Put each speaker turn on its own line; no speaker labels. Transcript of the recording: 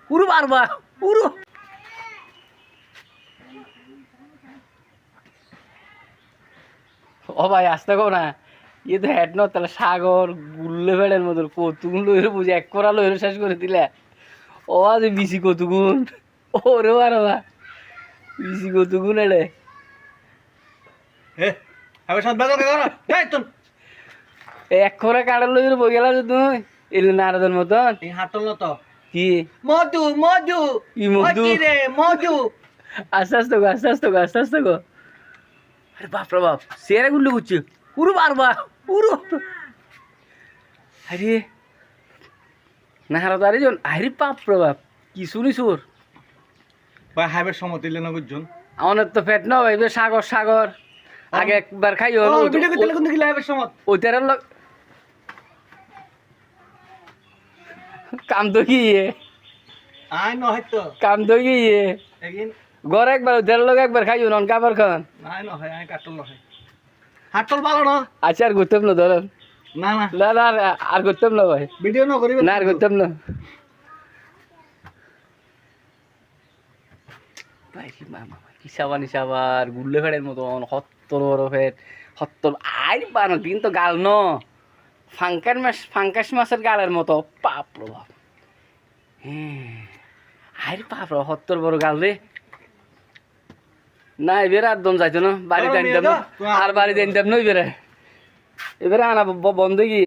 উড়ু পারবা উড়ু ও ভাই আসতে কো না ইয়ে তো হেড ন তাহলে সাগর গুল্লে ফেড়ের মতো কতুগুন লইরে বুঝে এক করা লইরে শেষ করে দিলে ও আজ বিসি কতুগুন ওরে বারবা বিসি কতুগুন এড়ে
আবার সাত বাজার কর এই তো
এক করে কাটার লইরে বই গেলা যে তুই এলি নারদের মতন
এই হাটল না তো
কি
মধু মধু
কি মধু?
ওই কি রে মধু
আস্তে আস্তে গো আস্তে আস্তে গো আস্তে আস্তে গো আরে বাপ রে বাপ সেরা গুল্লে করছে উড়ু পারবা উড়ু আরে না হারা তারি জন আরে বাপ রে বাপ কি শুনিস ওর
ভাই হাইবার সমত দিলে না বুঝছুন
আমাদের তো পেট না এবার সাগর সাগর আগে একবার খাইও
ও ভিডিও করতে কোন দিকে হাইবার সমত
ওইটার কাম তো কি
আই ন হয়তো
কাম তো কি
একদিন
ঘর একবার ওইটার লোক একবার খাইও নন কাবার খান
নাই ন হয় আই কাটল ন হয় হাটল ভালো না
আচ্ছা আর করতাম না ধরেন
না না
না না আর করতাম না ভাই
ভিডিও ন করিবে
না আর করতাম না কি সাবানি সাবার গুল্লে ফেটের মতন সত্তর বড় ফেট সত্তর আই বানো কিন্তু গাল ন ফাঙ্কাস মাছের গালের মতো পাপ প্রভাব হ্যাঁ আরে বাপ রে সত্তর বড় গাল রে না এবারে আর দম যাইতো না বাড়িতে আনতাম না আর বাড়িতে আনতাম না এবারে আনা বন্ধ কি